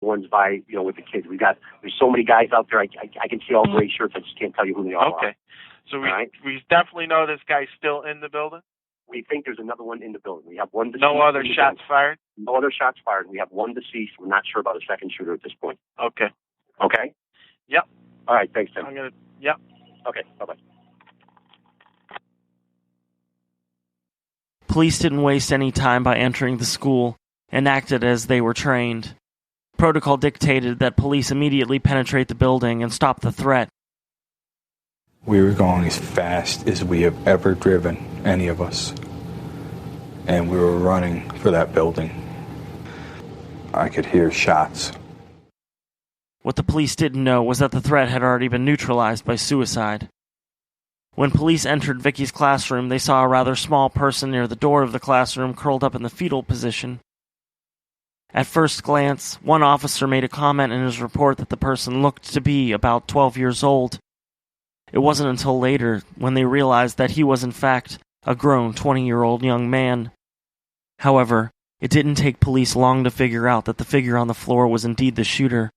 ones by, with the kids. There's so many guys out there, I can see all gray shirts, I just can't tell you who they all are. Okay. So we definitely know this guy's still in the building? We think there's another one in the building. We have one deceased. No other shots fired? No other shots fired. We have one deceased. We're not sure about a second shooter at this point. Okay. Okay? Yep. All right, thanks, Tim. Yep. Okay, bye-bye. Police didn't waste any time by entering the school and acted as they were trained. Protocol dictated that police immediately penetrate the building and stop the threat. We were going as fast as we have ever driven, any of us. And we were running for that building. I could hear shots. What the police didn't know was that the threat had already been neutralized by suicide. When police entered Vicky's classroom, they saw a rather small person near the door of the classroom curled up in the fetal position. At first glance, one officer made a comment in his report that the person looked to be about 12 years old. It wasn't until later when they realized that he was in fact a grown 20-year-old young man. However, it didn't take police long to figure out that the figure on the floor was indeed the shooter,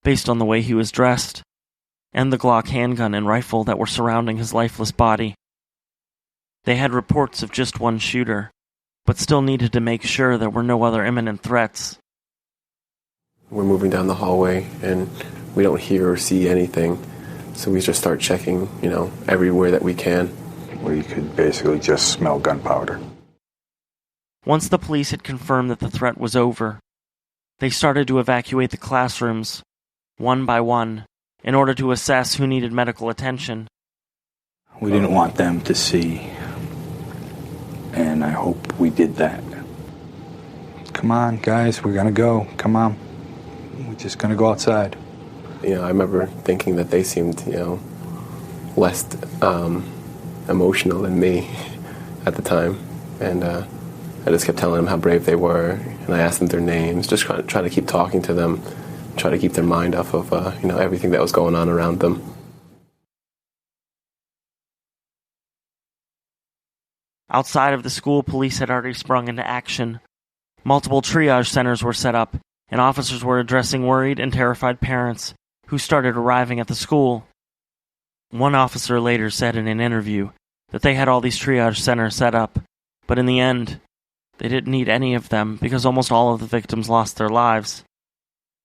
based on the way he was dressed, and the Glock handgun and rifle that were surrounding his lifeless body. They had reports of just one shooter, but still needed to make sure there were no other imminent threats. We're moving down the hallway, and we don't hear or see anything, so we just start checking, everywhere that we can. We could basically just smell gunpowder. Once the police had confirmed that the threat was over, they started to evacuate the classrooms, one by one, in order to assess who needed medical attention. We didn't want them to see, and I hope we did that. Come on, guys, we're gonna go. Come on. We're just gonna go outside. I remember thinking that they seemed, less emotional than me at the time. And I just kept telling them how brave they were, and I asked them their names, just trying to keep talking to them, try to keep their mind off of, everything that was going on around them. Outside of the school, police had already sprung into action. Multiple triage centers were set up, and officers were addressing worried and terrified parents who started arriving at the school. One officer later said in an interview that they had all these triage centers set up, but in the end, they didn't need any of them because almost all of the victims lost their lives.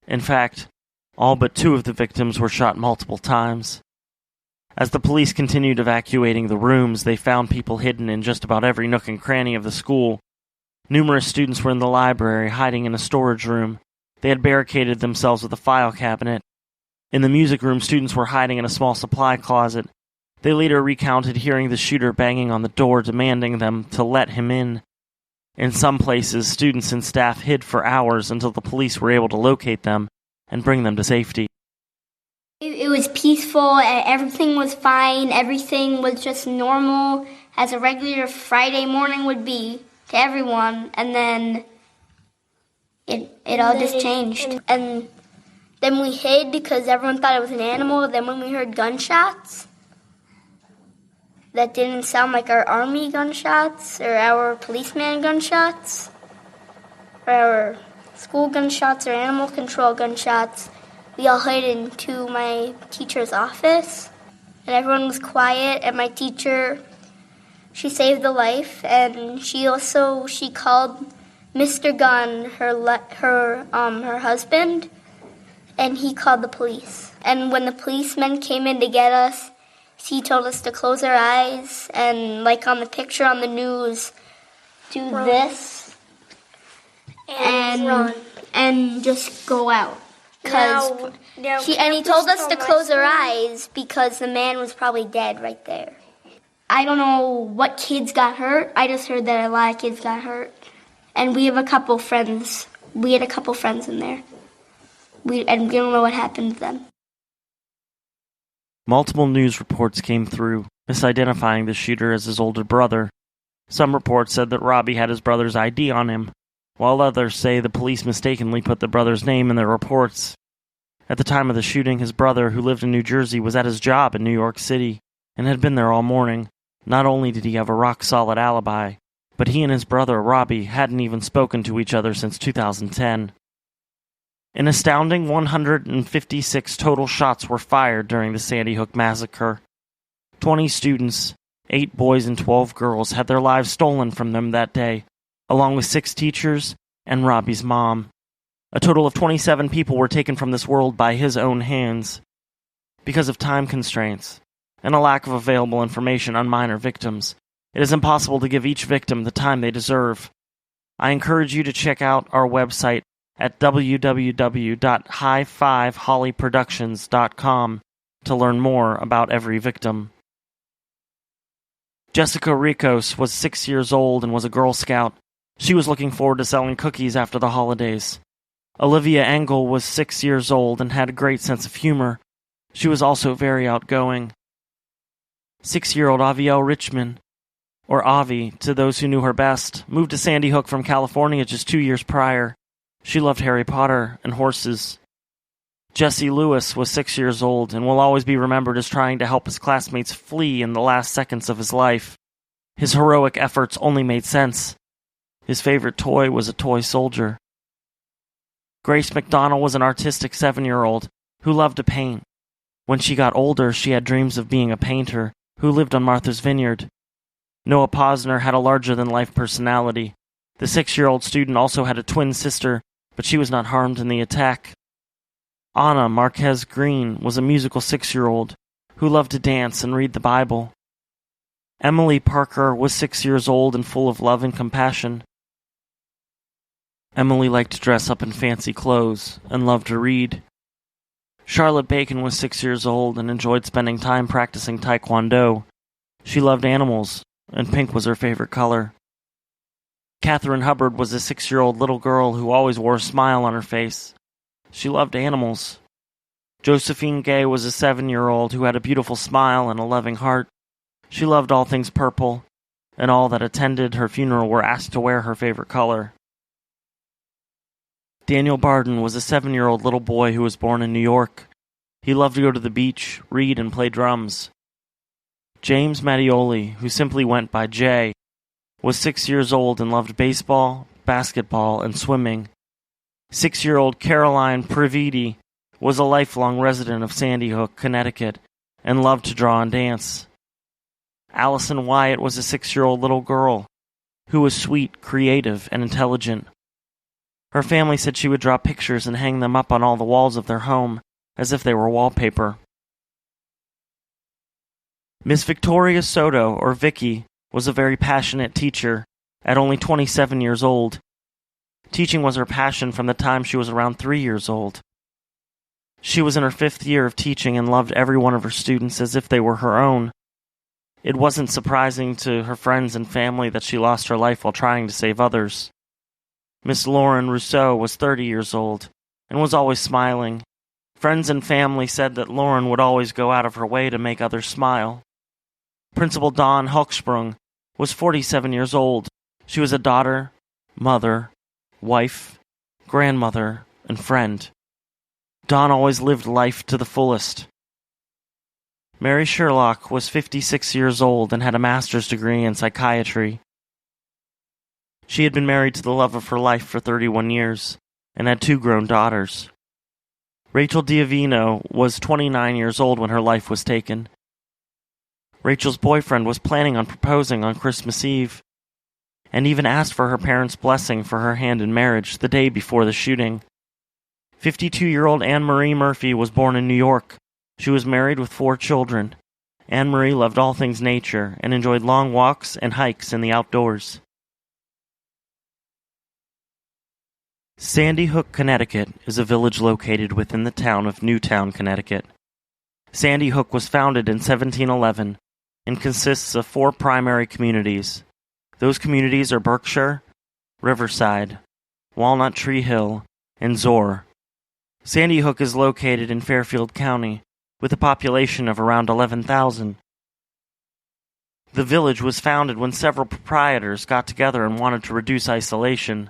In fact, all but 2 of the victims were shot multiple times. As the police continued evacuating the rooms, they found people hidden in just about every nook and cranny of the school. Numerous students were in the library, hiding in a storage room. They had barricaded themselves with a file cabinet. In the music room, students were hiding in a small supply closet. They later recounted hearing the shooter banging on the door, demanding them to let him in. In some places, students and staff hid for hours until the police were able to locate them and bring them to safety. It was peaceful, everything was fine, everything was just normal, as a regular Friday morning would be to everyone, and then it all just changed. And then we hid because everyone thought it was an animal. Then when we heard gunshots, that didn't sound like our army gunshots or our policeman gunshots or our school gunshots or animal control gunshots, we all hid into my teacher's office, and everyone was quiet, and my teacher, she saved the life, and she called Mr. Gunn, her husband, and he called the police. And when the policemen came in to get us, he told us to close our eyes and, like on the picture on the news, do this and run and just go out. He told us to close our eyes because the man was probably dead right there. I don't know what kids got hurt. I just heard that a lot of kids got hurt. And we have a couple friends. We had a couple friends in there. And we don't know what happened to them. Multiple news reports came through, misidentifying the shooter as his older brother. Some reports said that Robbie had his brother's ID on him, while others say the police mistakenly put the brother's name in their reports. At the time of the shooting, his brother, who lived in New Jersey, was at his job in New York City and had been there all morning. Not only did he have a rock-solid alibi, but he and his brother, Robbie, hadn't even spoken to each other since 2010. An astounding 156 total shots were fired during the Sandy Hook massacre. 20 students, 8 boys and 12 girls, had their lives stolen from them that day, along with 6 teachers and Robbie's mom. A total of 27 people were taken from this world by his own hands. Because of time constraints and a lack of available information on minor victims, it is impossible to give each victim the time they deserve. I encourage you to check out our website at www.high5hollyproductions.com to learn more about every victim. Jessica Ricos was 6 years old and was a Girl Scout. She was looking forward to selling cookies after the holidays. Olivia Engel was 6 years old and had a great sense of humor. She was also very outgoing. 6-year-old Avielle Richmond, or Avi to those who knew her best, moved to Sandy Hook from California just 2 years prior. She loved Harry Potter and horses. Jesse Lewis was 6 years old and will always be remembered as trying to help his classmates flee in the last seconds of his life. His heroic efforts only made sense. His favorite toy was a toy soldier. Grace McDonald was an artistic 7-year-old who loved to paint. When she got older, she had dreams of being a painter who lived on Martha's Vineyard. Noah Posner had a larger-than-life personality. The 6-year-old student also had a twin sister, but she was not harmed in the attack. Anna Marquez Green was a musical 6-year-old who loved to dance and read the Bible. Emily Parker was 6 years old and full of love and compassion. Emily liked to dress up in fancy clothes and loved to read. Charlotte Bacon was 6 years old and enjoyed spending time practicing Taekwondo. She loved animals, and pink was her favorite color. Catherine Hubbard was a 6-year-old little girl who always wore a smile on her face. She loved animals. Josephine Gay was a 7-year-old who had a beautiful smile and a loving heart. She loved all things purple, and all that attended her funeral were asked to wear her favorite color. Daniel Barden was a 7-year-old little boy who was born in New York. He loved to go to the beach, read, and play drums. James Mattioli, who simply went by Jay, was 6 years old and loved baseball, basketball, and swimming. 6-year-old Caroline Prividi was a lifelong resident of Sandy Hook, Connecticut, and loved to draw and dance. Allison Wyatt was a 6-year-old little girl who was sweet, creative, and intelligent. Her family said she would draw pictures and hang them up on all the walls of their home as if they were wallpaper. Miss Victoria Soto, or Vicky, was a very passionate teacher at only 27 years old. Teaching was her passion from the time she was around 3 years old. She was in her 5th year of teaching and loved every one of her students as if they were her own. It wasn't surprising to her friends and family that she lost her life while trying to save others. Miss Lauren Rousseau was 30 years old and was always smiling. Friends and family said that Lauren would always go out of her way to make others smile. Principal Dawn Hulksprung was 47 years old. She was a daughter, mother, wife, grandmother, and friend. Dawn always lived life to the fullest. Mary Sherlock was 56 years old and had a master's degree in psychiatry. She had been married to the love of her life for 31 years and had 2 grown daughters. Rachel Diavino was 29 years old when her life was taken. Rachel's boyfriend was planning on proposing on Christmas Eve, and even asked for her parents' blessing for her hand in marriage the day before the shooting. 52-year-old Anne-Marie Murphy was born in New York. She was married with 4 children. Anne-Marie loved all things nature and enjoyed long walks and hikes in the outdoors. Sandy Hook, Connecticut is a village located within the town of Newtown, Connecticut. Sandy Hook was founded in 1711 and consists of 4 primary communities. Those communities are Berkshire, Riverside, Walnut Tree Hill, and Zor. Sandy Hook is located in Fairfield County, with a population of around 11,000. The village was founded when several proprietors got together and wanted to reduce isolation.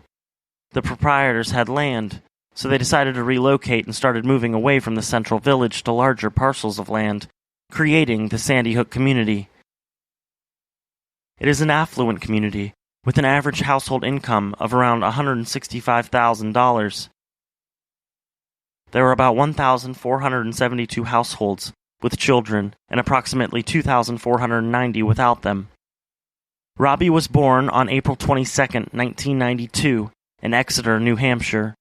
The proprietors had land, so they decided to relocate and started moving away from the central village to larger parcels of land, creating the Sandy Hook community. It is an affluent community, with an average household income of around $165,000. There were about 1,472 households with children and approximately 2,490 without them. Robbie was born on April 22, 1992, in Exeter, New Hampshire.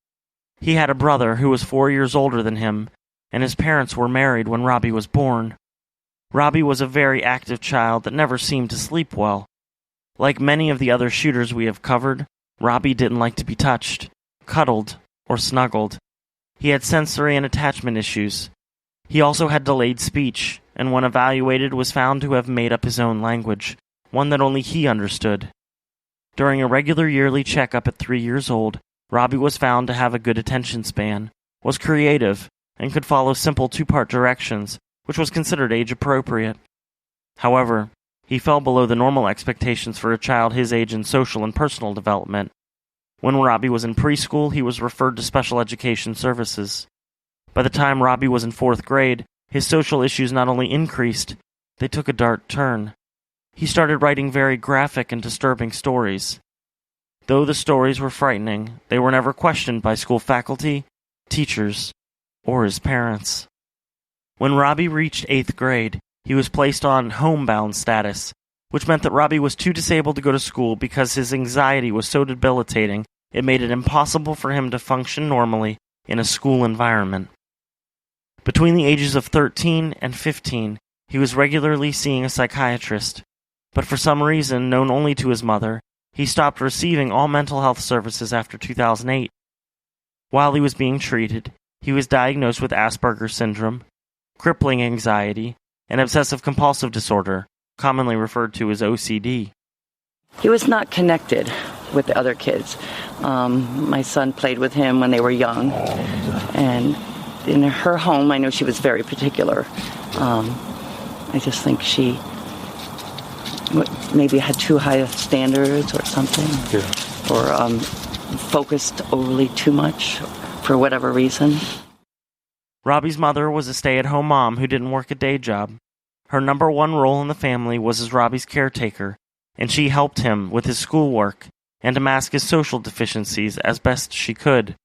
He had a brother who was 4 years older than him, and his parents were married when Robbie was born. Robbie was a very active child that never seemed to sleep well. Like many of the other shooters we have covered, Robbie didn't like to be touched, cuddled, or snuggled. He had sensory and attachment issues. He also had delayed speech, and when evaluated was found to have made up his own language, one that only he understood. During a regular yearly checkup at 3 years old, Robbie was found to have a good attention span, was creative, and could follow simple two-part directions, which was considered age-appropriate. However, he fell below the normal expectations for a child his age in social and personal development. When Robbie was in preschool, he was referred to special education services. By the time Robbie was in 4th grade, his social issues not only increased, they took a dark turn. He started writing very graphic and disturbing stories. Though the stories were frightening, they were never questioned by school faculty, teachers, or his parents. When Robbie reached 8th grade, he was placed on homebound status, which meant that Robbie was too disabled to go to school because his anxiety was so debilitating it made it impossible for him to function normally in a school environment. Between the ages of 13 and 15, he was regularly seeing a psychiatrist, but for some reason known only to his mother, he stopped receiving all mental health services after 2008. While he was being treated, he was diagnosed with Asperger's syndrome, crippling anxiety, and obsessive-compulsive disorder, commonly referred to as OCD. He was not connected with the other kids. My son played with him when they were young, and in her home, I know she was very particular. I just think she maybe had too high of standards or something, or focused overly too much for whatever reason. Robbie's mother was a stay-at-home mom who didn't work a day job. Her number one role in the family was as Robbie's caretaker, and she helped him with his schoolwork and to mask his social deficiencies as best she could.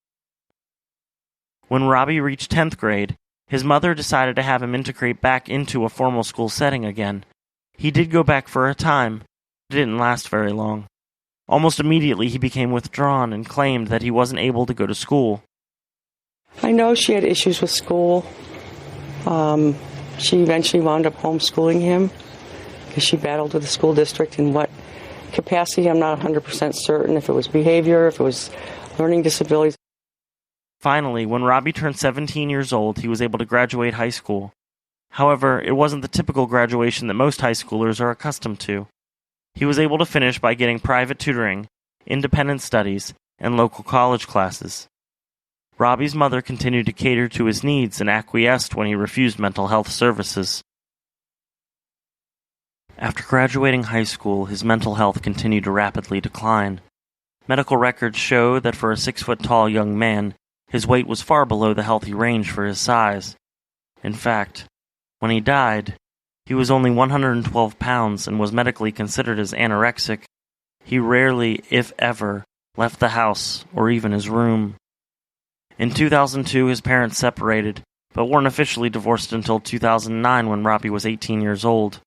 When Robbie reached 10th grade, his mother decided to have him integrate back into a formal school setting again. He did go back for a time, but it didn't last very long. Almost immediately he became withdrawn and claimed that he wasn't able to go to school. I know she had issues with school. She eventually wound up homeschooling him because she battled with the school district. In what capacity, I'm not 100% certain. If it was behavior, if it was learning disabilities. Finally, when Robbie turned 17 years old, he was able to graduate high school. However, it wasn't the typical graduation that most high schoolers are accustomed to. He was able to finish by getting private tutoring, independent studies, and local college classes. Robbie's mother continued to cater to his needs and acquiesced when he refused mental health services. After graduating high school, his mental health continued to rapidly decline. Medical records show that for a 6-foot-tall young man, his weight was far below the healthy range for his size. In fact, when he died, he was only 112 pounds and was medically considered as anorexic. He rarely, if ever, left the house or even his room. In 2002, his parents separated, but weren't officially divorced until 2009 when Robbie was 18 years old.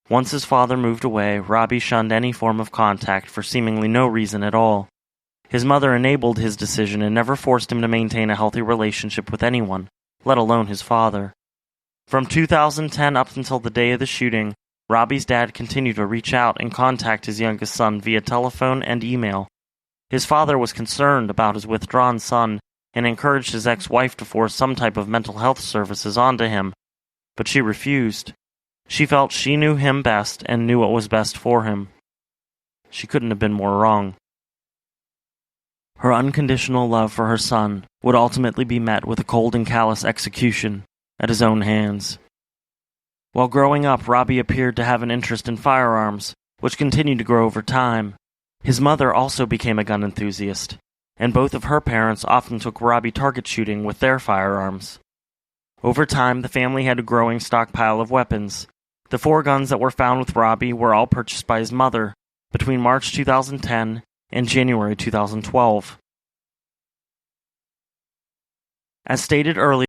Once his father moved away, Robbie shunned any form of contact for seemingly no reason at all. His mother enabled his decision and never forced him to maintain a healthy relationship with anyone, let alone his father. From 2010 up until the day of the shooting, Robbie's dad continued to reach out and contact his youngest son via telephone and email. His father was concerned about his withdrawn son and encouraged his ex-wife to force some type of mental health services onto him, but she refused. She felt she knew him best and knew what was best for him. She couldn't have been more wrong. Her unconditional love for her son would ultimately be met with a cold and callous execution at his own hands. While growing up, Robbie appeared to have an interest in firearms, which continued to grow over time. His mother also became a gun enthusiast, and both of her parents often took Robbie target shooting with their firearms. Over time, the family had a growing stockpile of weapons. The 4 guns that were found with Robbie were all purchased by his mother between March 2010 and January 2012. As stated earlier,